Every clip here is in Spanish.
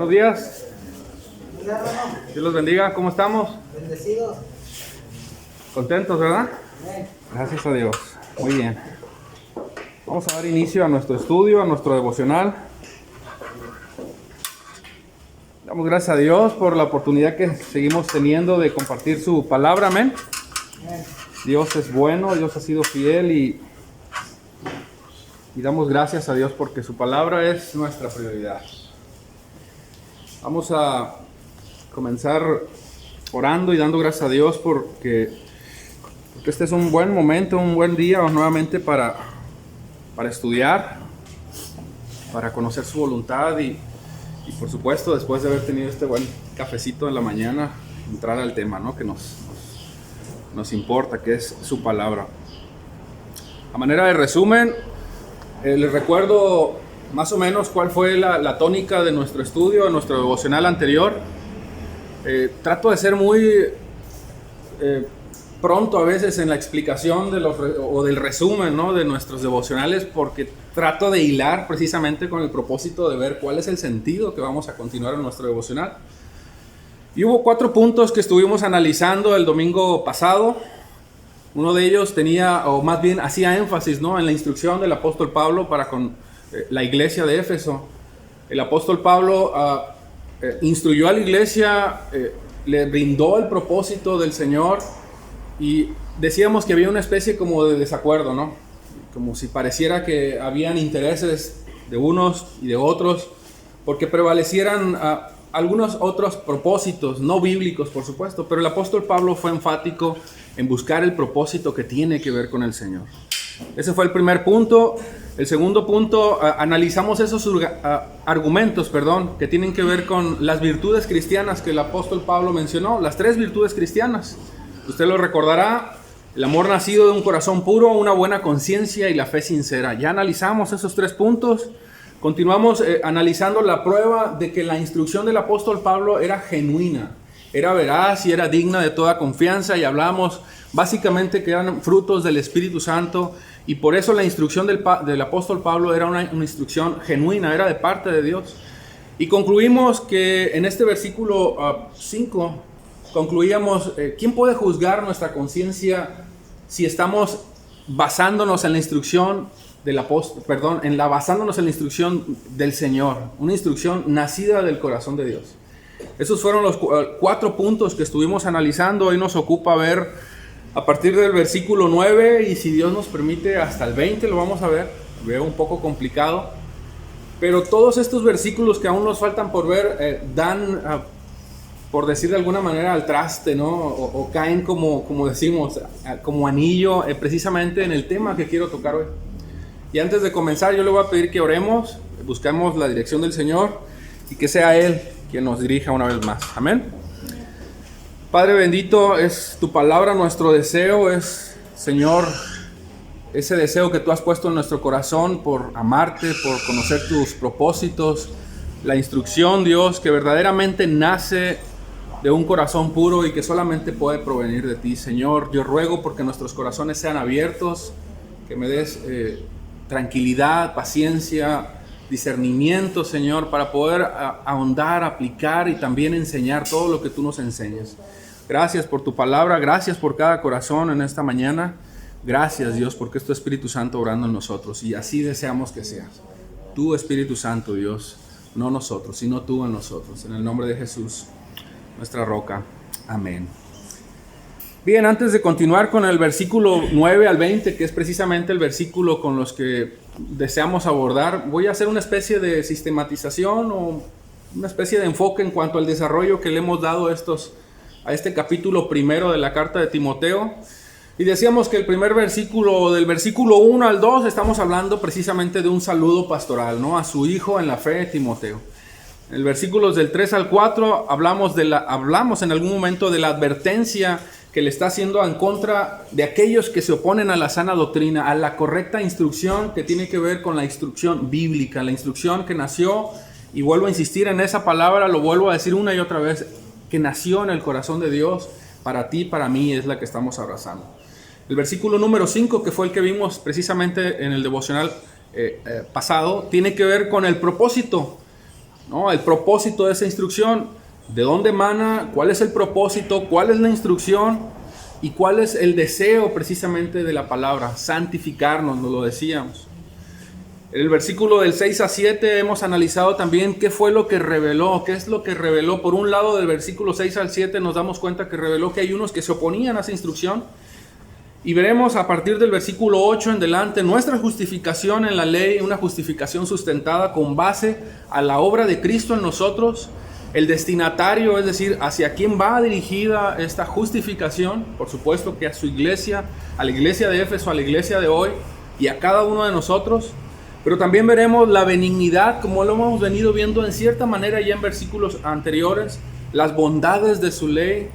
Buenos días. Dios los bendiga. ¿Cómo estamos? Bendecidos. Contentos, ¿verdad? Amén. Gracias a Dios. Muy bien. Vamos a dar inicio a nuestro estudio, a nuestro devocional. Damos gracias a Dios por la oportunidad que seguimos teniendo de compartir su palabra. Amén. Amén. Dios es bueno, Dios ha sido fiel y damos gracias a Dios porque su palabra es nuestra prioridad. Vamos a comenzar orando y dando gracias a Dios porque este es un buen momento, un buen día nuevamente para estudiar, para conocer su voluntad y por supuesto, después de haber tenido este buen cafecito en la mañana, entrar al tema, ¿no? que nos importa, que es su palabra. A manera de resumen, les recuerdo más o menos cuál fue la tónica de nuestro estudio, de nuestro devocional anterior. Trato de ser muy pronto a veces en la explicación del resumen, ¿no? de nuestros devocionales, porque trato de hilar precisamente con el propósito de ver cuál es el sentido que vamos a continuar en nuestro devocional. Y hubo 4 puntos que estuvimos analizando el domingo pasado. Uno de ellos tenía, o más bien hacía énfasis, ¿no? en la instrucción del apóstol Pablo para con la iglesia de Éfeso. El apóstol Pablo instruyó a la iglesia, le brindó el propósito del Señor y decíamos que había una especie como de desacuerdo, ¿no? Como si pareciera que habían intereses de unos y de otros, porque prevalecieran algunos otros propósitos, no bíblicos por supuesto, pero el apóstol Pablo fue enfático en buscar el propósito que tiene que ver con el Señor. Ese fue el primer punto. El segundo punto, analizamos esos argumentos, que tienen que ver con las virtudes cristianas que el apóstol Pablo mencionó, las 3 virtudes cristianas. Usted lo recordará: el amor nacido de un corazón puro, una buena conciencia y la fe sincera. Ya analizamos esos 3 puntos. Continuamos analizando la prueba de que la instrucción del apóstol Pablo era genuina, era veraz y era digna de toda confianza, y hablamos básicamente que eran frutos del Espíritu Santo, y por eso la instrucción del apóstol Pablo era una instrucción genuina, era de parte de Dios. Y concluimos que en este versículo 5, concluíamos, ¿quién puede juzgar nuestra conciencia si estamos basándonos en la instrucción del apóstol, basándonos en la instrucción del Señor, una instrucción nacida del corazón de Dios? Esos fueron los 4 puntos que estuvimos analizando. Hoy nos ocupa ver a partir del versículo 9 y, si Dios nos permite, hasta el 20 lo vamos a ver. Veo un poco complicado, pero todos estos versículos que aún nos faltan por ver dan, por decir de alguna manera, al traste, ¿no? O caen como decimos, como anillo precisamente en el tema que quiero tocar hoy. Y antes de comenzar, yo le voy a pedir que oremos, busquemos la dirección del Señor y que sea Él quien nos dirija una vez más. Amén. Padre bendito, es tu palabra nuestro deseo, es, Señor, ese deseo que tú has puesto en nuestro corazón por amarte, por conocer tus propósitos, la instrucción, Dios, que verdaderamente nace de un corazón puro y que solamente puede provenir de ti. Señor, yo ruego porque nuestros corazones sean abiertos, que me des tranquilidad, paciencia, discernimiento, Señor, para poder ahondar, aplicar y también enseñar todo lo que tú nos enseñas. Gracias por tu palabra, gracias por cada corazón en esta mañana. Gracias, Dios, porque es tu Espíritu Santo obrando en nosotros, y así deseamos que seas. Tu Espíritu Santo, Dios, no nosotros, sino tú en nosotros. En el nombre de Jesús, nuestra roca. Amén. Bien, antes de continuar con el versículo 9 al 20, que es precisamente el versículo con los que deseamos abordar, voy a hacer una especie de sistematización o una especie de enfoque en cuanto al desarrollo que le hemos dado a este capítulo primero de la carta de Timoteo. Y decíamos que el primer versículo, del versículo 1 al 2, estamos hablando precisamente de un saludo pastoral, ¿no? A su hijo en la fe, Timoteo. En el versículos del 3 al 4 hablamos en algún momento de la advertencia que le está haciendo en contra de aquellos que se oponen a la sana doctrina, a la correcta instrucción que tiene que ver con la instrucción bíblica, la instrucción que nació, y vuelvo a insistir en esa palabra, lo vuelvo a decir una y otra vez, que nació en el corazón de Dios, para ti, para mí, es la que estamos abrazando. El versículo número 5, que fue el que vimos precisamente en el devocional pasado, tiene que ver con el propósito ¿no? El propósito de esa instrucción, de dónde emana, cuál es el propósito, cuál es la instrucción y cuál es el deseo precisamente de la palabra, santificarnos, nos lo decíamos. En el versículo del 6 a 7 hemos analizado también qué fue lo que reveló, qué es lo que reveló. Por un lado, del versículo 6 al 7 nos damos cuenta que reveló que hay unos que se oponían a esa instrucción. Y veremos a partir del versículo 8 en delante nuestra justificación en la ley, una justificación sustentada con base a la obra de Cristo en nosotros, el destinatario, es decir, hacia quién va dirigida esta justificación, por supuesto que a su iglesia, a la iglesia de Éfeso, a la iglesia de hoy y a cada uno de nosotros. Pero también veremos la benignidad, como lo hemos venido viendo en cierta manera ya en versículos anteriores, las bondades de su ley.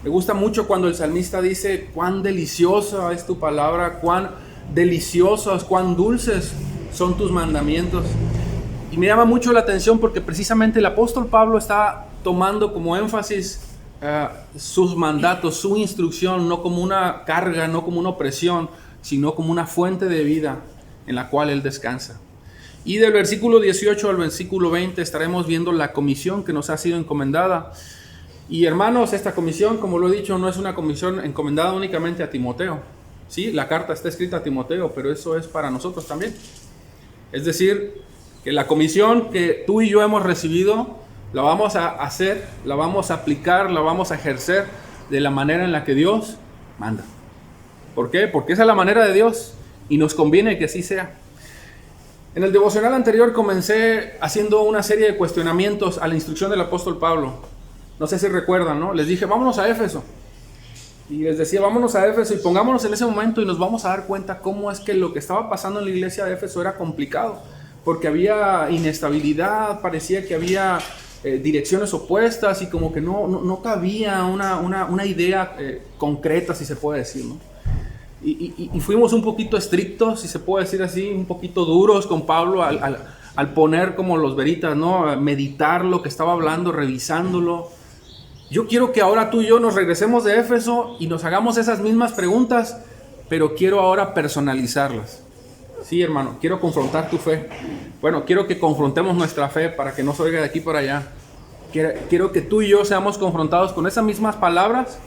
Me gusta mucho cuando el salmista dice, cuán deliciosa es tu palabra, cuán deliciosos, cuán dulces son tus mandamientos. Y me llama mucho la atención porque precisamente el apóstol Pablo está tomando como énfasis sus mandatos, su instrucción, no como una carga, no como una opresión, sino como una fuente de vida en la cual él descansa. Y del versículo 18 al versículo 20 estaremos viendo la comisión que nos ha sido encomendada. Y hermanos, esta comisión, como lo he dicho, no es una comisión encomendada únicamente a Timoteo. Sí, la carta está escrita a Timoteo, pero eso es para nosotros también. Es decir, que la comisión que tú y yo hemos recibido, la vamos a hacer, la vamos a aplicar, la vamos a ejercer de la manera en la que Dios manda. ¿Por qué? Porque esa es la manera de Dios y nos conviene que así sea. En el devocional anterior comencé haciendo una serie de cuestionamientos a la instrucción del apóstol Pablo. No sé si recuerdan, ¿no? Les dije, vámonos a Éfeso. Y les decía, vámonos a Éfeso y pongámonos en ese momento y nos vamos a dar cuenta cómo es que lo que estaba pasando en la iglesia de Éfeso era complicado. Porque había inestabilidad, parecía que había direcciones opuestas y como que no cabía una idea concreta, si se puede decir, ¿no? Y fuimos un poquito estrictos, si se puede decir así, un poquito duros con Pablo al poner como los veritas, ¿no? A meditar lo que estaba hablando, revisándolo. Yo quiero que ahora tú y yo nos regresemos de Éfeso y nos hagamos esas mismas preguntas, pero quiero ahora personalizarlas. Sí, hermano, quiero confrontar tu fe. Bueno, quiero que confrontemos nuestra fe para que no se oiga de aquí para allá. Quiero que tú y yo seamos confrontados con esas mismas palabras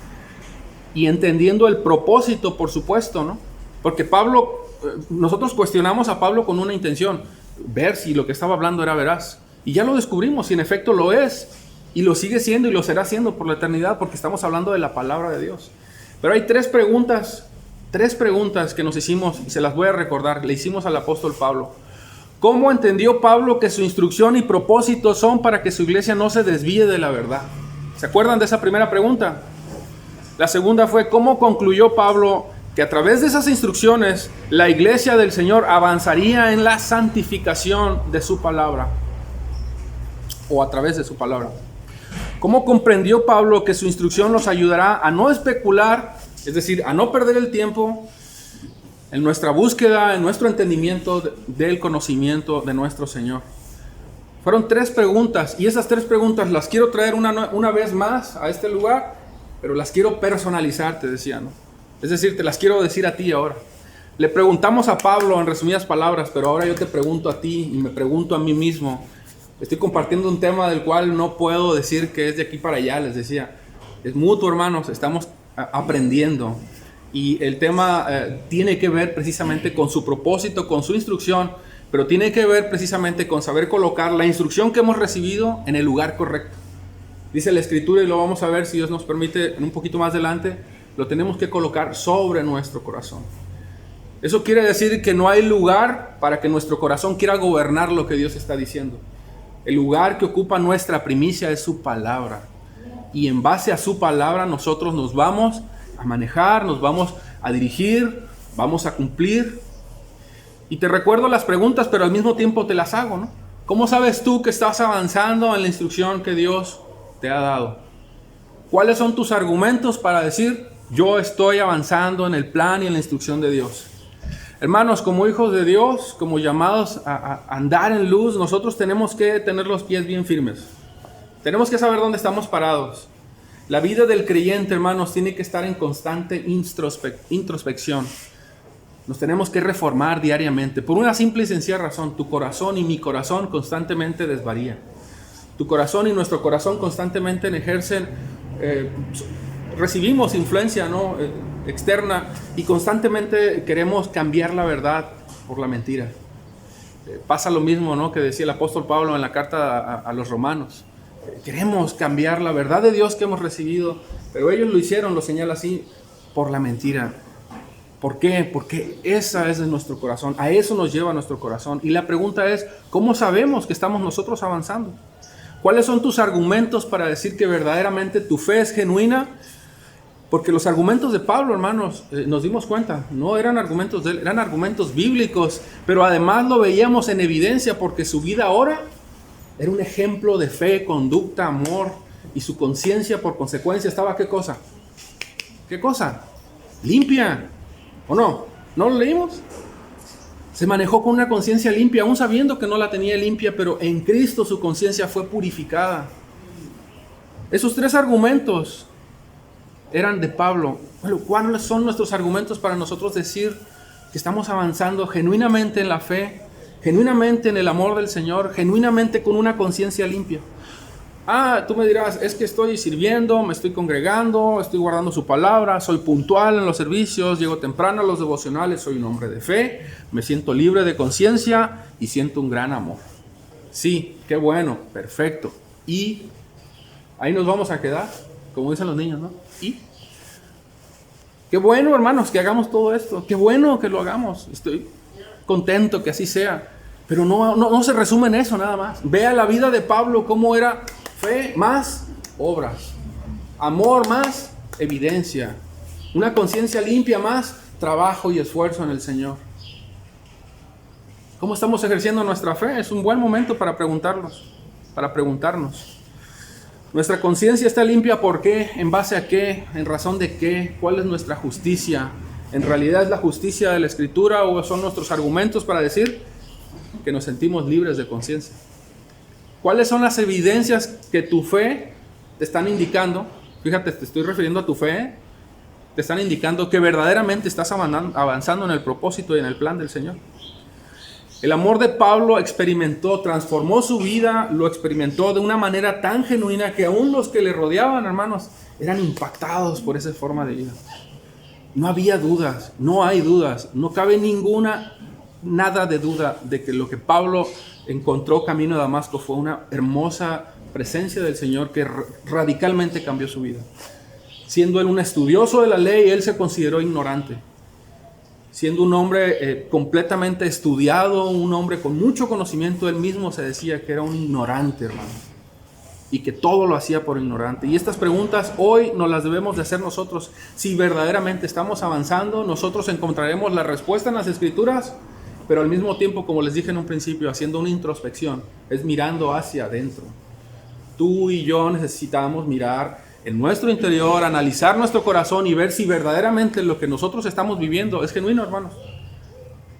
y entendiendo el propósito, por supuesto, ¿no? Porque Pablo, nosotros cuestionamos a Pablo con una intención, ver si lo que estaba hablando era veraz. Y ya lo descubrimos, y en efecto lo es, y lo sigue siendo y lo será siendo por la eternidad, porque estamos hablando de la palabra de Dios. Pero hay tres preguntas que nos hicimos, y se las voy a recordar, le hicimos al apóstol Pablo. ¿Cómo entendió Pablo que su instrucción y propósito son para que su iglesia no se desvíe de la verdad? ¿Se acuerdan de esa primera pregunta? La segunda fue, ¿cómo concluyó Pablo que a través de esas instrucciones la iglesia del Señor avanzaría en la santificación de su palabra? O a través de su palabra. ¿Cómo comprendió Pablo que su instrucción los ayudará a no especular, es decir, a no perder el tiempo en nuestra búsqueda, en nuestro entendimiento del conocimiento de nuestro Señor? Fueron tres preguntas, y esas tres preguntas las quiero traer una vez más a este lugar, pero las quiero personalizar, te decía, ¿no? Es decir, te las quiero decir a ti ahora. Le preguntamos a Pablo en resumidas palabras, pero ahora yo te pregunto a ti y me pregunto a mí mismo. Estoy compartiendo un tema del cual no puedo decir que es de aquí para allá, les decía. Es mutuo, hermanos, estamos aprendiendo. Y el tema tiene que ver precisamente con su propósito, con su instrucción, pero tiene que ver precisamente con saber colocar la instrucción que hemos recibido en el lugar correcto. Dice la Escritura, y lo vamos a ver si Dios nos permite un poquito más adelante, lo tenemos que colocar sobre nuestro corazón. Eso quiere decir que no hay lugar para que nuestro corazón quiera gobernar lo que Dios está diciendo. El lugar que ocupa nuestra primicia es su palabra. Y en base a su palabra nosotros nos vamos a manejar, nos vamos a dirigir, vamos a cumplir. Y te recuerdo las preguntas, pero al mismo tiempo te las hago, ¿no? ¿Cómo sabes tú que estás avanzando en la instrucción que Dios te ha dado? ¿Cuáles son tus argumentos para decir, yo estoy avanzando en el plan y en la instrucción de Dios? Hermanos, como hijos de Dios, como llamados a andar en luz, nosotros tenemos que tener los pies bien firmes. Tenemos que saber dónde estamos parados. La vida del creyente, hermanos, tiene que estar en constante introspección. Nos tenemos que reformar diariamente. Por una simple y sencilla razón, tu corazón y mi corazón constantemente desvaría. Tu corazón y nuestro corazón constantemente ejercen, recibimos influencia, ¿no? Externa, y constantemente queremos cambiar la verdad por la mentira. Pasa lo mismo, ¿no?, que decía el apóstol Pablo en la carta a los romanos. Queremos cambiar la verdad de Dios que hemos recibido, pero ellos lo hicieron, lo señala así, por la mentira. ¿Por qué? Porque esa es de nuestro corazón, a eso nos lleva nuestro corazón. Y la pregunta es, ¿cómo sabemos que estamos nosotros avanzando? ¿Cuáles son tus argumentos para decir que verdaderamente tu fe es genuina? Porque los argumentos de Pablo, hermanos, nos dimos cuenta, no eran argumentos de él, eran argumentos bíblicos, pero además lo veíamos en evidencia porque su vida ahora era un ejemplo de fe, conducta, amor, y su conciencia por consecuencia estaba, ¿qué cosa? ¿Qué cosa? Limpia, ¿o no? ¿No lo leímos? Se manejó con una conciencia limpia, aún sabiendo que no la tenía limpia, pero en Cristo su conciencia fue purificada. Esos tres argumentos eran de Pablo. Bueno, ¿cuáles son nuestros argumentos para nosotros decir que estamos avanzando genuinamente en la fe, genuinamente en el amor del Señor, genuinamente con una conciencia limpia? Tú me dirás, es que estoy sirviendo, me estoy congregando, estoy guardando su palabra, soy puntual en los servicios, llego temprano a los devocionales, soy un hombre de fe, me siento libre de conciencia y siento un gran amor. Sí, qué bueno, perfecto. Y ahí nos vamos a quedar, como dicen los niños, ¿no? Y qué bueno, hermanos, que hagamos todo esto, qué bueno que lo hagamos, estoy contento que así sea, pero no se resume en eso nada más. Vea la vida de Pablo, cómo era fe más obras, amor más evidencia, una conciencia limpia más trabajo y esfuerzo en el Señor. ¿Cómo estamos ejerciendo nuestra fe? Es un buen momento para preguntarnos. Nuestra conciencia está limpia, ¿por qué? ¿En base a qué? ¿En razón de qué? ¿Cuál es nuestra justicia? ¿En realidad es la justicia de la Escritura o son nuestros argumentos para decir que nos sentimos libres de conciencia? ¿Cuáles son las evidencias que tu fe te están indicando? Fíjate, te estoy refiriendo a tu fe. Te están indicando que verdaderamente estás avanzando en el propósito y en el plan del Señor. El amor de Pablo transformó su vida, lo experimentó de una manera tan genuina que aún los que le rodeaban, hermanos, eran impactados por esa forma de vida. No había dudas, no hay dudas, no cabe nada de duda de que lo que Pablo encontró camino a Damasco fue una hermosa presencia del Señor que radicalmente cambió su vida. Siendo él un estudioso de la ley, él se consideró ignorante. Siendo un hombre completamente estudiado, un hombre con mucho conocimiento, él mismo se decía que era un ignorante, hermano. Y que todo lo hacía por ignorante. Y estas preguntas hoy nos las debemos de hacer nosotros. Si verdaderamente estamos avanzando, nosotros encontraremos la respuesta en las Escrituras, pero al mismo tiempo, como les dije en un principio, haciendo una introspección, es mirando hacia adentro. Tú y yo necesitamos mirar en nuestro interior, analizar nuestro corazón y ver si verdaderamente lo que nosotros estamos viviendo es genuino, hermanos.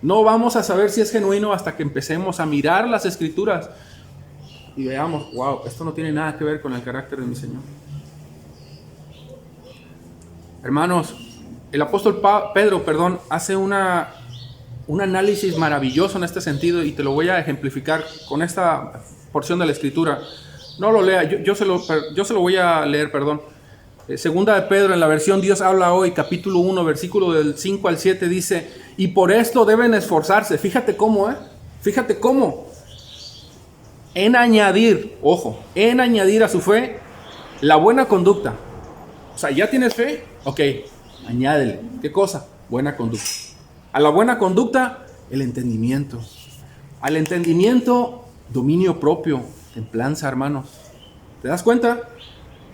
No vamos a saber si es genuino hasta que empecemos a mirar las Escrituras y veamos, wow, esto no tiene nada que ver con el carácter de mi Señor. Hermanos, el apóstol Pedro hace un análisis maravilloso en este sentido y te lo voy a ejemplificar con esta porción de la Escritura. No lo lea, yo se lo voy a leer, perdón. Segunda de Pedro, en la versión Dios habla hoy, capítulo 1, versículo del 5 al 7, dice: y por esto deben esforzarse. Fíjate cómo, fíjate cómo. En añadir a su fe la buena conducta. O sea, ¿ya tienes fe? Ok, añádele. ¿Qué cosa? Buena conducta. A la buena conducta, el entendimiento. Al entendimiento, dominio propio. Templanza, hermanos. ¿Te das cuenta?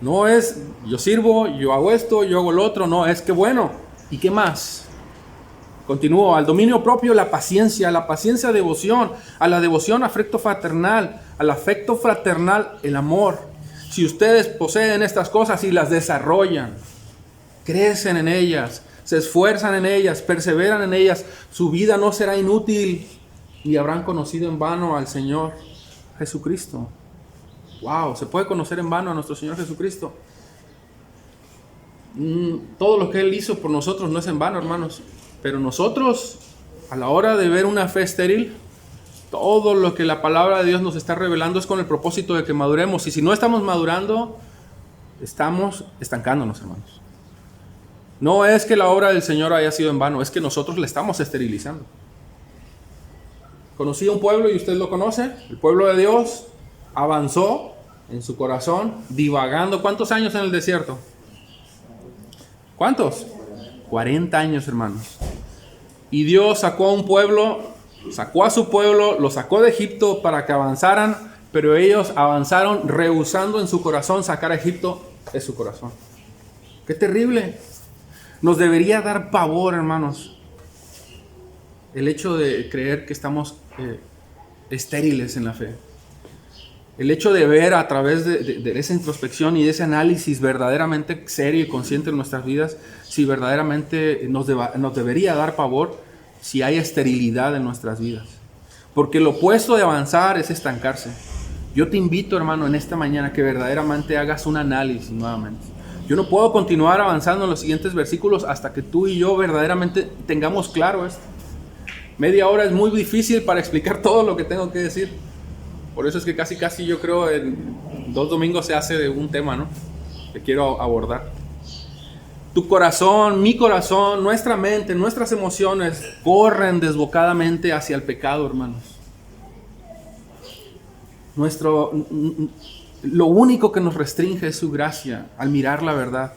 No es yo sirvo, yo hago esto, yo hago lo otro. No, es que bueno. ¿Y qué más? Continúo. Al dominio propio, la paciencia. A la paciencia, devoción. A la devoción, afecto fraternal. Al afecto fraternal, el amor. Si ustedes poseen estas cosas y las desarrollan, crecen en ellas, se esfuerzan en ellas, perseveran en ellas, su vida no será inútil y habrán conocido en vano al Señor Jesucristo. Wow, se puede conocer en vano a nuestro Señor Jesucristo. Todo lo que Él hizo por nosotros no es en vano, hermanos. Pero nosotros, a la hora de ver una fe estéril, Todo lo que la palabra de Dios nos está revelando es con el propósito de que maduremos. Y si no estamos madurando, estamos estancándonos, hermanos. No es que la obra del Señor haya sido en vano, es que nosotros la estamos esterilizando. Conocí a un pueblo, y usted lo conoce, el pueblo de Dios avanzó en su corazón, divagando. ¿Cuántos años en el desierto? ¿Cuántos? 40 años, hermanos. Y Dios sacó a un pueblo, sacó a su pueblo, lo sacó de Egipto para que avanzaran, pero ellos avanzaron rehusando en su corazón sacar a Egipto de su corazón. ¡Qué terrible! Nos debería dar pavor, hermanos, el hecho de creer que estamos estériles en la fe. El hecho de ver a través de esa introspección y de ese análisis verdaderamente serio y consciente en nuestras vidas, si verdaderamente nos debería dar pavor si hay esterilidad en nuestras vidas. Porque lo opuesto de avanzar es estancarse. Yo te invito, hermano, en esta mañana que verdaderamente hagas un análisis nuevamente. Yo no puedo continuar avanzando en los siguientes versículos hasta que tú y yo verdaderamente tengamos claro esto. Media hora es muy difícil para explicar todo lo que tengo que decir. Por eso es que casi yo creo en 2 domingos se hace de un tema, ¿no? Que quiero abordar. Tu corazón, mi corazón, nuestra mente, nuestras emociones corren desbocadamente hacia el pecado, hermanos. Lo único que nos restringe es su gracia al mirar la verdad.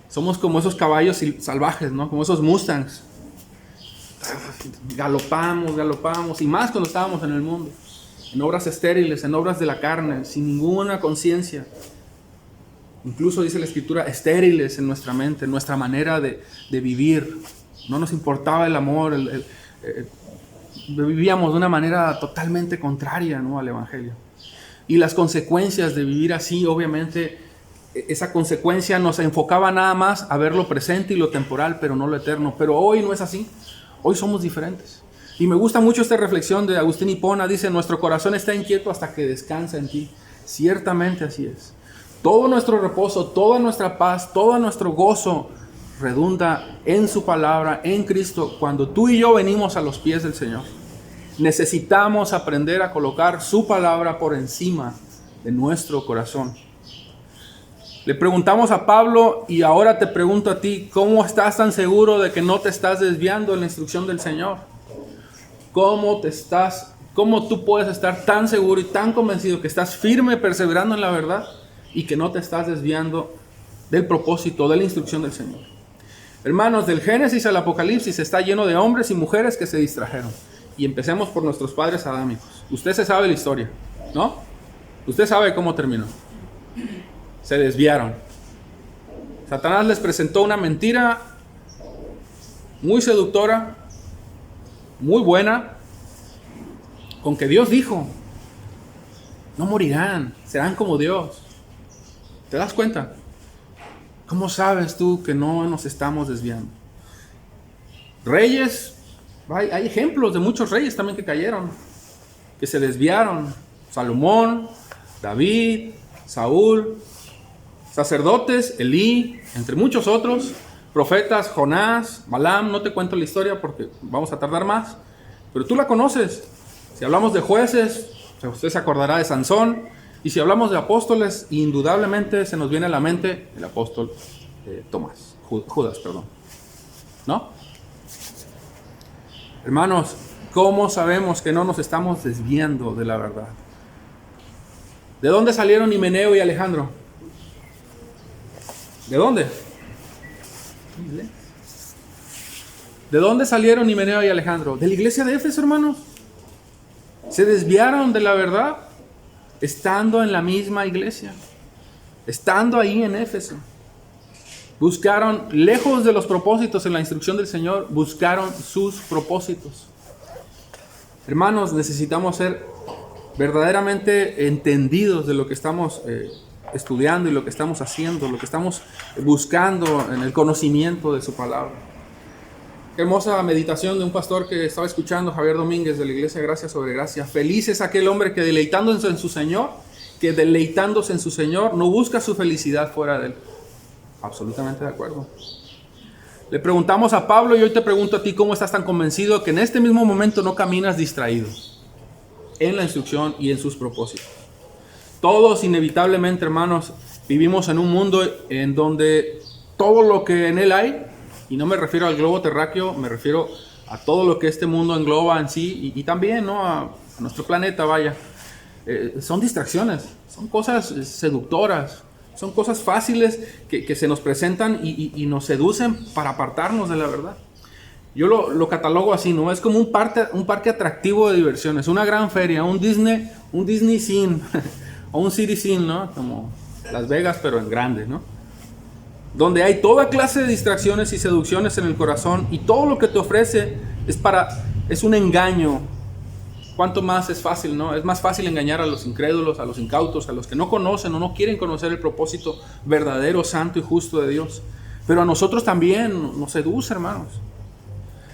Somos como esos caballos salvajes, ¿no? Como esos Mustangs. Galopamos, y más cuando estábamos en el mundo. En obras estériles, en obras de la carne, sin ninguna conciencia. Incluso dice la Escritura, estériles en nuestra mente, en nuestra manera de vivir. No nos importaba el amor, vivíamos de una manera totalmente contraria, ¿no?, al Evangelio. Y las consecuencias de vivir así, obviamente, esa consecuencia nos enfocaba nada más a ver lo presente y lo temporal, pero no lo eterno. Pero hoy no es así. Hoy somos diferentes. Y me gusta mucho esta reflexión de Agustín Hipona. Dice, nuestro corazón está inquieto hasta que descansa en ti. Ciertamente así es. Todo nuestro reposo, toda nuestra paz, todo nuestro gozo redunda en su palabra, en Cristo, cuando tú y yo venimos a los pies del Señor. Necesitamos aprender a colocar su palabra por encima de nuestro corazón. Le preguntamos a Pablo y ahora te pregunto a ti, ¿cómo estás tan seguro de que no te estás desviando en la instrucción del Señor? ¿Cómo tú puedes estar tan seguro y tan convencido que estás firme, perseverando en la verdad y que no te estás desviando del propósito, de la instrucción del Señor? Hermanos, del Génesis al Apocalipsis está lleno de hombres y mujeres que se distrajeron. Y empecemos por nuestros padres adámicos. Usted se sabe la historia, ¿no? Usted sabe cómo terminó. Se desviaron. Satanás les presentó una mentira muy seductora, muy buena, con que Dios dijo, no morirán, serán como Dios. ¿Te das cuenta? ¿Cómo sabes tú que no nos estamos desviando? Reyes, hay ejemplos de muchos reyes también que cayeron, que se desviaron. Salomón, David, Saúl, sacerdotes, Elí, entre muchos otros, profetas, Jonás, Balaam. No te cuento la historia porque vamos a tardar más, pero tú la conoces. Si hablamos de jueces, usted se acordará de Sansón. Y si hablamos de apóstoles, indudablemente se nos viene a la mente el apóstol Judas, ¿no? Hermanos, ¿cómo sabemos que no nos estamos desviando de la verdad? ¿De dónde salieron Himeneo y Alejandro? ¿De dónde? ¿De dónde salieron Himeneo y Alejandro? De la iglesia de Éfeso, hermanos. Se desviaron de la verdad estando en la misma iglesia, estando ahí en Éfeso. Buscaron, lejos de los propósitos en la instrucción del Señor, buscaron sus propósitos. Hermanos, necesitamos ser verdaderamente entendidos de lo que estamos estudiando y lo que estamos haciendo, lo que estamos buscando en el conocimiento de su palabra. Qué hermosa meditación de un pastor que estaba escuchando, Javier Domínguez, de la Iglesia Gracia sobre Gracia. Feliz es aquel hombre que deleitándose en su Señor, no busca su felicidad fuera de él. Absolutamente de acuerdo. Le preguntamos a Pablo y hoy te pregunto a ti, ¿cómo estás tan convencido que en este mismo momento no caminas distraído? en la instrucción y en sus propósitos. Todos inevitablemente, hermanos, vivimos en un mundo en donde todo lo que en él hay, y no me refiero al globo terráqueo, me refiero a todo lo que este mundo engloba en sí, y también, ¿no?, a nuestro planeta, vaya, son distracciones, son cosas seductoras, son cosas fáciles que se nos presentan y nos seducen para apartarnos de la verdad. Yo lo catalogo así, ¿no? Es como un parque atractivo de diversiones, una gran feria, un Disney Scene, o un City Scene, ¿no? Como Las Vegas, pero en grande, ¿no? Donde hay toda clase de distracciones y seducciones en el corazón, y todo lo que te ofrece es un engaño. ¿Cuánto más es fácil, no? Es más fácil engañar a los incrédulos, a los incautos, a los que no conocen o no quieren conocer el propósito verdadero, santo y justo de Dios. Pero a nosotros también nos seduce, hermanos.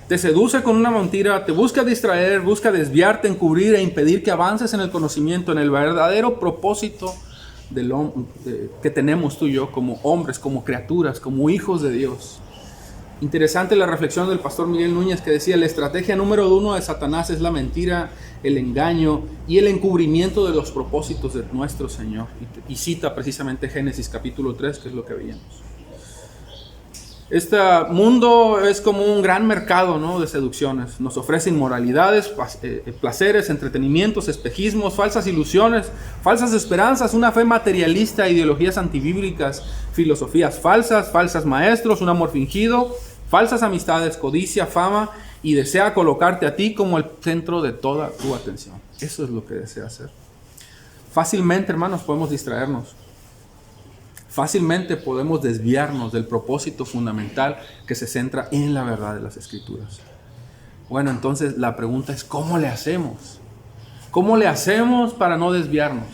Te seduce con una mentira, te busca distraer, busca desviarte, encubrir e impedir que avances en el conocimiento, en el verdadero propósito que tenemos tú y yo como hombres, como criaturas, como hijos de Dios. Interesante la reflexión del pastor Miguel Núñez, que decía: la estrategia número 1 de Satanás es la mentira, el engaño y el encubrimiento de los propósitos de nuestro Señor. Y cita precisamente Génesis capítulo 3, que es lo que veíamos. Este mundo es como un gran mercado, ¿no?, de seducciones. Nos ofrece inmoralidades, placeres, entretenimientos, espejismos, falsas ilusiones, falsas esperanzas, una fe materialista, ideologías antibíblicas, filosofías falsas, falsos maestros, un amor fingido, falsas amistades, codicia, fama, y desea colocarte a ti como el centro de toda tu atención. Eso es lo que desea hacer. Fácilmente, hermanos, podemos distraernos. Fácilmente podemos desviarnos del propósito fundamental que se centra en la verdad de las Escrituras. Bueno, entonces la pregunta es: ¿cómo le hacemos? ¿Cómo le hacemos para no desviarnos?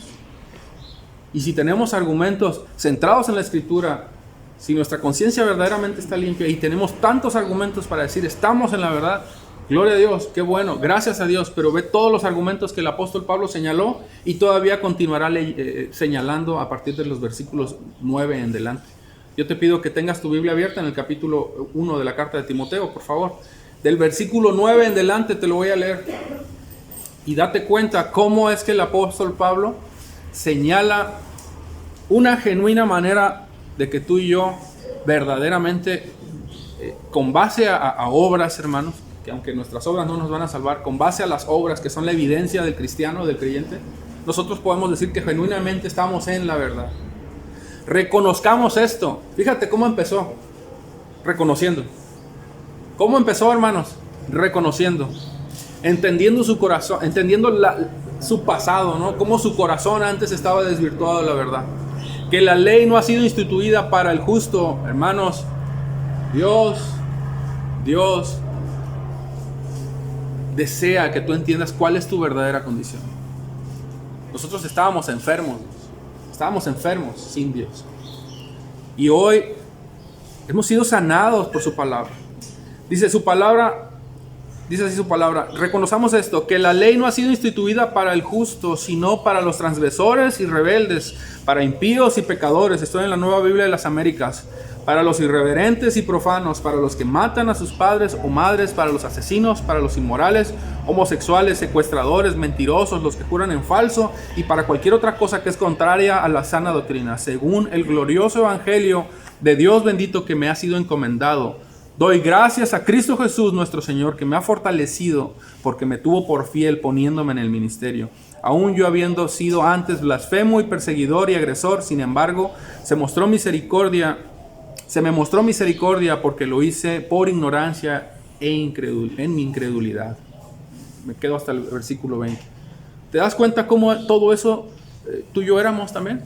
Y si tenemos argumentos centrados en la Escritura, si nuestra conciencia verdaderamente está limpia y tenemos tantos argumentos para decir estamos en la verdad, gloria a Dios, qué bueno, gracias a Dios, pero ve todos los argumentos que el apóstol Pablo señaló y todavía continuará señalando a partir de los versículos 9 en adelante. Yo te pido que tengas tu Biblia abierta en el capítulo 1 de la carta de Timoteo, por favor. Del versículo 9 en adelante te lo voy a leer. Y date cuenta cómo es que el apóstol Pablo señala una genuina manera de que tú y yo verdaderamente, con base a obras, hermanos, que aunque nuestras obras no nos van a salvar, con base a las obras que son la evidencia del cristiano, del creyente, nosotros podemos decir que genuinamente estamos en la verdad. Reconozcamos esto. Fíjate cómo empezó, reconociendo. ¿Cómo empezó, hermanos? Reconociendo, entendiendo su corazón, entendiendo su pasado, ¿no? Cómo su corazón antes estaba desvirtuado de la verdad. Que la ley no ha sido instituida para el justo, hermanos. Dios desea que tú entiendas cuál es tu verdadera condición. Nosotros estábamos enfermos sin Dios. Y hoy hemos sido sanados por su palabra. Dice así su palabra: reconozcamos esto, que la ley no ha sido instituida para el justo, sino para los transgresores y rebeldes, para impíos y pecadores. Estoy en la Nueva Biblia de las Américas. Para los irreverentes y profanos, para los que matan a sus padres o madres, para los asesinos, para los inmorales, homosexuales, secuestradores, mentirosos, los que juran en falso, y para cualquier otra cosa que es contraria a la sana doctrina, según el glorioso evangelio de Dios bendito que me ha sido encomendado. Doy gracias a Cristo Jesús nuestro Señor, que me ha fortalecido, porque me tuvo por fiel poniéndome en el ministerio. Aún yo, habiendo sido antes blasfemo y perseguidor y agresor, sin embargo, se me mostró misericordia porque lo hice por ignorancia en mi incredulidad. Me quedo hasta el versículo 20. ¿Te das cuenta cómo todo eso tú y yo éramos también?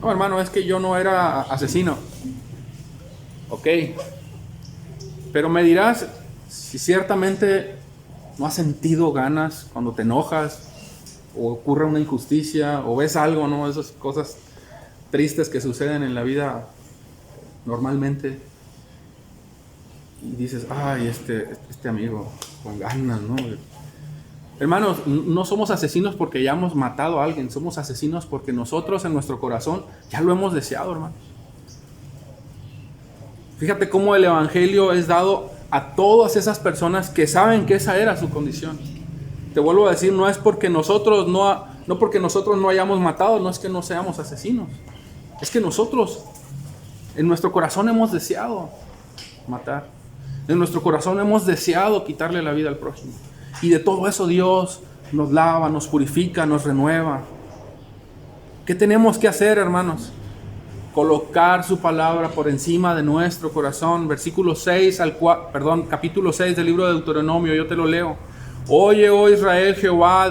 No, hermano, es que yo no era asesino. Ok. Pero me dirás si ciertamente no has sentido ganas cuando te enojas o ocurre una injusticia o ves algo, ¿no? Esas cosas tristes que suceden en la vida normalmente, y dices: ay, este amigo con ganas, ¿no? Hermanos, no somos asesinos porque ya hemos matado a alguien, somos asesinos porque nosotros en nuestro corazón ya lo hemos deseado, hermanos. Fíjate cómo el evangelio es dado a todas esas personas que saben que esa era su condición. Te vuelvo a decir, no es porque nosotros no porque nosotros no hayamos matado, no es que no seamos asesinos. Es que nosotros en nuestro corazón hemos deseado matar. En nuestro corazón hemos deseado quitarle la vida al prójimo. Y de todo eso Dios nos lava, nos purifica, nos renueva. ¿Qué tenemos que hacer, hermanos? Colocar su palabra por encima de nuestro corazón. Capítulo 6 del libro de Deuteronomio, yo te lo leo. Oye, oh Israel, Jehová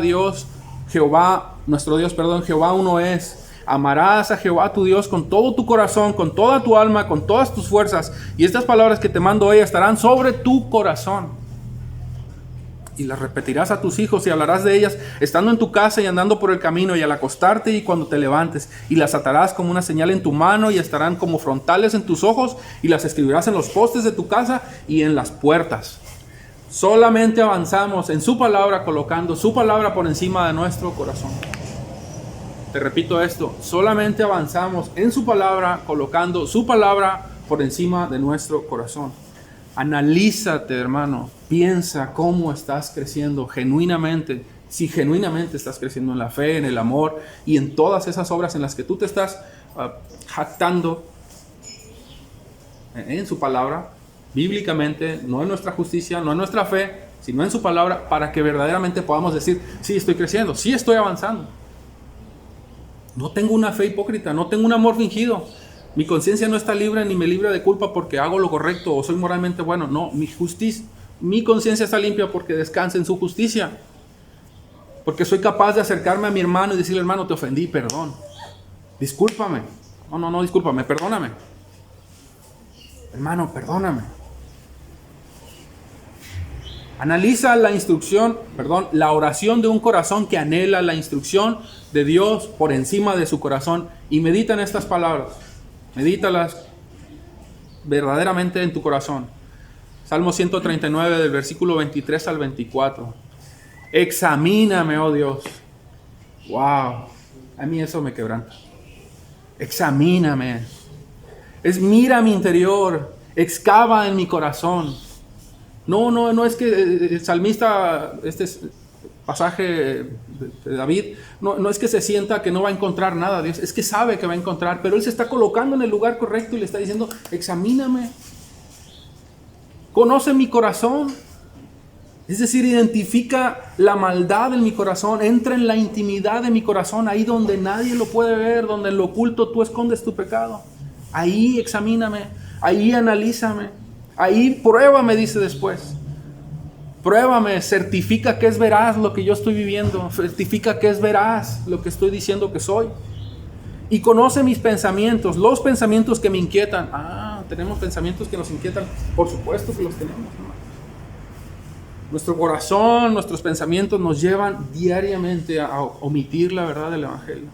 nuestro Dios, Jehová uno es. Amarás a Jehová tu Dios con todo tu corazón, con toda tu alma, con todas tus fuerzas. Y estas palabras que te mando hoy estarán sobre tu corazón. Y las repetirás a tus hijos y hablarás de ellas estando en tu casa y andando por el camino y al acostarte y cuando te levantes. Y las atarás como una señal en tu mano y estarán como frontales en tus ojos y las escribirás en los postes de tu casa y en las puertas. Solamente avanzamos en su palabra, colocando su palabra por encima de nuestro corazón. Te repito esto, solamente avanzamos en su palabra, colocando su palabra por encima de nuestro corazón. Analízate, hermano, piensa cómo estás creciendo genuinamente, si genuinamente estás creciendo en la fe, en el amor y en todas esas obras en las que tú te estás jactando en su palabra, bíblicamente, no en nuestra justicia, no en nuestra fe, sino en su palabra, para que verdaderamente podamos decir, sí, estoy creciendo, sí estoy avanzando. No tengo una fe hipócrita, no tengo un amor fingido. Mi conciencia no está libre ni me libra de culpa porque hago lo correcto o soy moralmente bueno. No, mi conciencia está limpia porque descansa en su justicia. Porque soy capaz de acercarme a mi hermano y decirle, hermano, te ofendí, perdón. Discúlpame. No, discúlpame, perdóname. Hermano, perdóname. Analiza la oración de un corazón que anhela la instrucción de Dios por encima de su corazón y medita en estas palabras. Medítalas verdaderamente en tu corazón. Salmo 139 del versículo 23 al 24. Examíname, oh Dios. Wow, a mí eso me quebranta. Examíname. Mira mi interior, excava en mi corazón. No es que el salmista, pasaje de David, no es que se sienta que no va a encontrar nada, Dios, es que sabe que va a encontrar, pero él se está colocando en el lugar correcto y le está diciendo, examíname, conoce mi corazón, es decir, identifica la maldad en mi corazón, entra en la intimidad de mi corazón, ahí donde nadie lo puede ver, donde en lo oculto tú escondes tu pecado, ahí examíname, ahí analízame, ahí pruébame, dice después. Pruébame, certifica que es veraz lo que yo estoy viviendo, certifica que es veraz lo que estoy diciendo que soy. Y conoce mis pensamientos, los pensamientos que me inquietan. Tenemos pensamientos que nos inquietan, por supuesto que los tenemos, ¿no? Nuestro corazón, nuestros pensamientos nos llevan diariamente a omitir la verdad del Evangelio.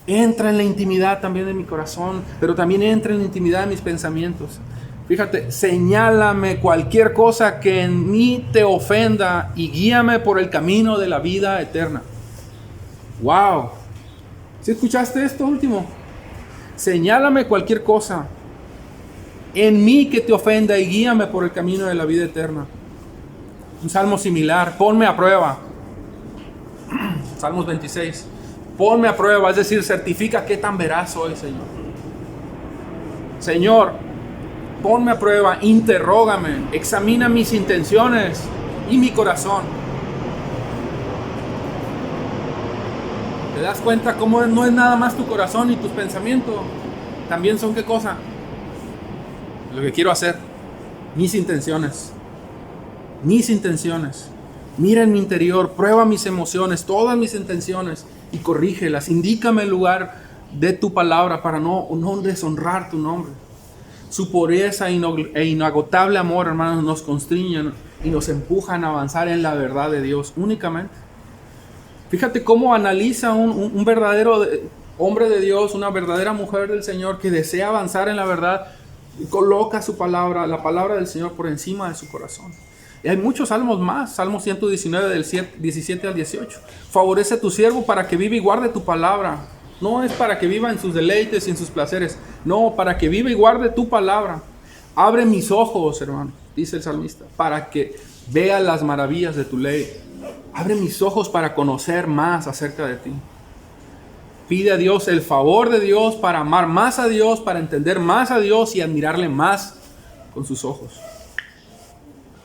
Entra en la intimidad también de mi corazón, pero también entra en la intimidad de mis pensamientos. Fíjate, señálame cualquier cosa que en mí te ofenda y guíame por el camino de la vida eterna. ¡Wow! ¿Sí escuchaste esto último? Señálame cualquier cosa en mí que te ofenda y guíame por el camino de la vida eterna. Un salmo similar, ponme a prueba. Salmos 26. Ponme a prueba, es decir, certifica qué tan veraz soy, Señor. Señor, ponme a prueba, interrógame, examina mis intenciones y mi corazón. ¿Te das cuenta cómo no es nada más tu corazón y tus pensamientos? También son ¿qué cosa? Lo que quiero hacer, mis intenciones. Mis intenciones. Mira en mi interior, prueba mis emociones, todas mis intenciones y corrígelas. Indícame el lugar de tu palabra para no deshonrar tu nombre. Su pureza e inagotable amor, hermanos, nos constriñen y nos empujan a avanzar en la verdad de Dios únicamente. Fíjate cómo analiza un verdadero hombre de Dios, una verdadera mujer del Señor que desea avanzar en la verdad, y coloca su palabra, la palabra del Señor por encima de su corazón. Y hay muchos salmos más, Salmo 119 del 17 al 18. Favorece a tu siervo para que viva y guarde tu palabra. No es para que viva en sus deleites y en sus placeres. No, para que viva y guarde tu palabra. Abre mis ojos, hermano, dice el salmista, para que vea las maravillas de tu ley. Abre mis ojos para conocer más acerca de ti. Pide a Dios el favor de Dios para amar más a Dios, para entender más a Dios y admirarle más con sus ojos.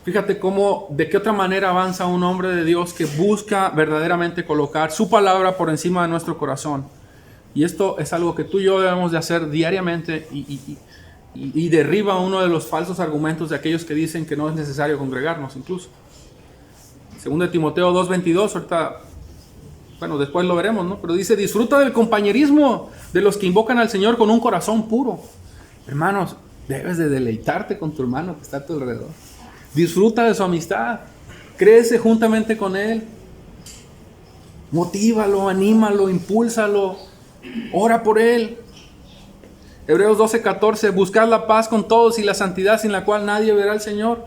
Fíjate cómo, de qué otra manera avanza un hombre de Dios que busca verdaderamente colocar su palabra por encima de nuestro corazón. Y esto es algo que tú y yo debemos de hacer diariamente y derriba uno de los falsos argumentos de aquellos que dicen que no es necesario congregarnos incluso. Segundo de Timoteo 2:22, ahorita, bueno, después lo veremos, ¿no? Pero dice, disfruta del compañerismo de los que invocan al Señor con un corazón puro. Hermanos, debes de deleitarte con tu hermano que está a tu alrededor. Disfruta de su amistad. Crece juntamente con él. Motívalo, anímalo, impúlsalo. Ora por él. Hebreos 12:14, buscad la paz con todos y la santidad sin la cual nadie verá al Señor.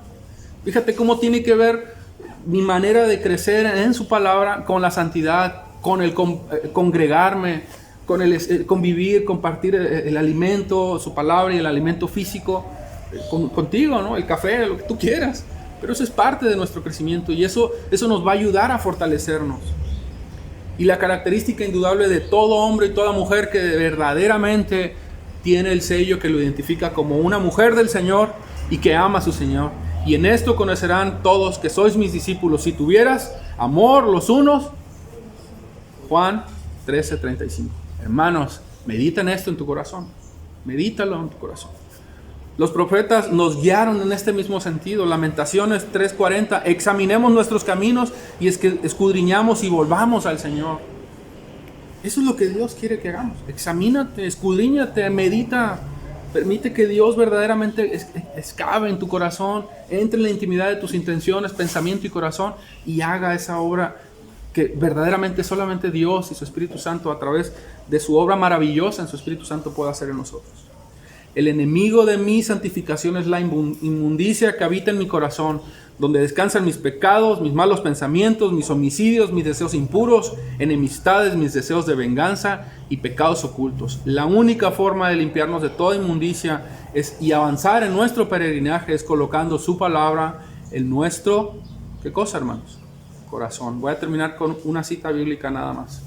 Fíjate cómo tiene que ver mi manera de crecer en su palabra con la santidad, con el congregarme, con el convivir, compartir el alimento, su palabra y el alimento físico contigo, ¿no? El café, lo que tú quieras. Pero eso es parte de nuestro crecimiento y eso nos va a ayudar a fortalecernos. Y la característica indudable de todo hombre y toda mujer que verdaderamente tiene el sello que lo identifica como una mujer del Señor y que ama a su Señor. Y en esto conocerán todos que sois mis discípulos, si tuvieras amor los unos. Juan 13:35. Hermanos, medita en esto en tu corazón. Medítalo en tu corazón. Los profetas nos guiaron en este mismo sentido. Lamentaciones 3:40. Examinemos nuestros caminos y es que escudriñamos y volvamos al Señor. Eso es lo que Dios quiere que hagamos. Examínate, escudriñate, medita. Permite que Dios verdaderamente escabe en tu corazón, entre en la intimidad de tus intenciones, pensamiento y corazón y haga esa obra que verdaderamente solamente Dios y su Espíritu Santo a través de su obra maravillosa en su Espíritu Santo puede hacer en nosotros. El enemigo de mi santificación es la inmundicia que habita en mi corazón, donde descansan mis pecados, mis malos pensamientos, mis homicidios, mis deseos impuros, enemistades, mis deseos de venganza y pecados ocultos. La única forma de limpiarnos de toda inmundicia y avanzar en nuestro peregrinaje es colocando su palabra en nuestro, ¿qué cosa, hermanos? Corazón. Voy a terminar con una cita bíblica nada más.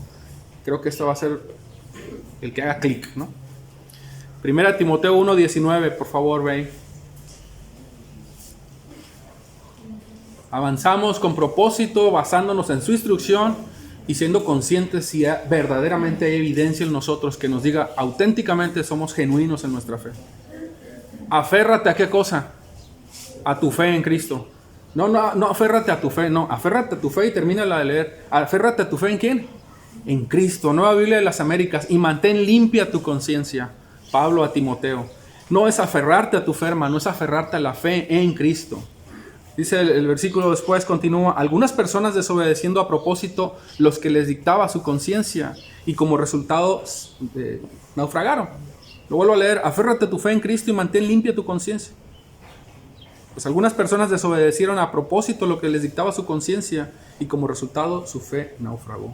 Creo que esto va a ser el que haga clic, ¿no? Primera Timoteo 1:19, por favor, ve. Avanzamos con propósito, basándonos en su instrucción y siendo conscientes si verdaderamente hay evidencia en nosotros que nos diga auténticamente somos genuinos en nuestra fe. Aférrate a qué cosa? A tu fe en Cristo. No aférrate a tu fe, no, aférrate a tu fe y termínala de leer. Aférrate a tu fe en ¿quién? En Cristo, Nueva Biblia de las Américas, y mantén limpia tu conciencia. Pablo a Timoteo. No es aferrarte a tu fe, hermano, es aferrarte a la fe en Cristo. Dice el versículo después, continúa, algunas personas desobedeciendo a propósito los que les dictaba su conciencia y como resultado naufragaron. Lo vuelvo a leer, aférrate a tu fe en Cristo y mantén limpia tu conciencia. Pues algunas personas desobedecieron a propósito lo que les dictaba su conciencia y como resultado su fe naufragó.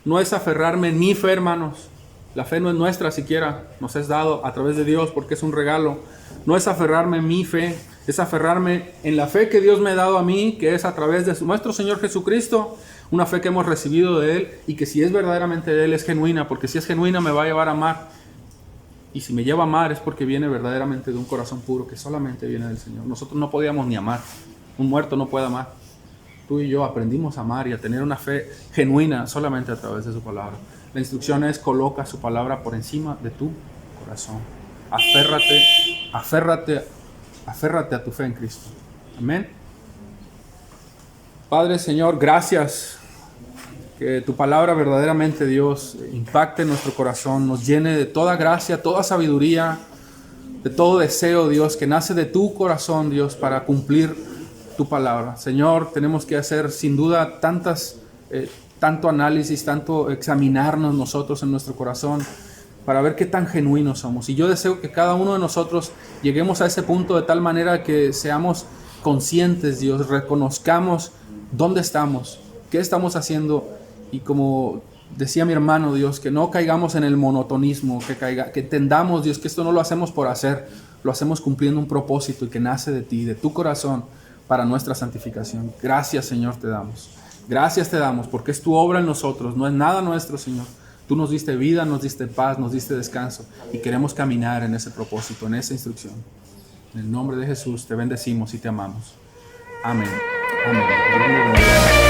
No es aferrarme en mi fe, hermanos. La fe no es nuestra siquiera, nos es dado a través de Dios porque es un regalo. No es aferrarme en mi fe, es aferrarme en la fe que Dios me ha dado a mí, que es a través de nuestro Señor Jesucristo, una fe que hemos recibido de Él y que si es verdaderamente de Él es genuina, porque si es genuina me va a llevar a amar. Y si me lleva a amar es porque viene verdaderamente de un corazón puro que solamente viene del Señor. Nosotros no podíamos ni amar, un muerto no puede amar. Tú y yo aprendimos a amar y a tener una fe genuina solamente a través de su palabra. La instrucción es coloca su palabra por encima de tu corazón. Aférrate a tu fe en Cristo. Amén. Padre, Señor, gracias. Que tu palabra verdaderamente, Dios, impacte en nuestro corazón, nos llene de toda gracia, toda sabiduría, de todo deseo, Dios, que nace de tu corazón, Dios, para cumplir tu palabra. Señor, tenemos que hacer sin duda tanto análisis, tanto examinarnos nosotros en nuestro corazón para ver qué tan genuinos somos. Y yo deseo que cada uno de nosotros lleguemos a ese punto de tal manera que seamos conscientes, Dios, reconozcamos dónde estamos, qué estamos haciendo y como decía mi hermano, Dios, que no caigamos en el monotonismo, que entendamos, Dios, que esto no lo hacemos por hacer, lo hacemos cumpliendo un propósito y que nace de ti, de tu corazón para nuestra santificación. Gracias, Señor, te damos. Gracias te damos porque es tu obra en nosotros, no es nada nuestro, Señor. Tú nos diste vida, nos diste paz, nos diste descanso y queremos caminar en ese propósito, en esa instrucción. En el nombre de Jesús te bendecimos y te amamos. Amén. Amén.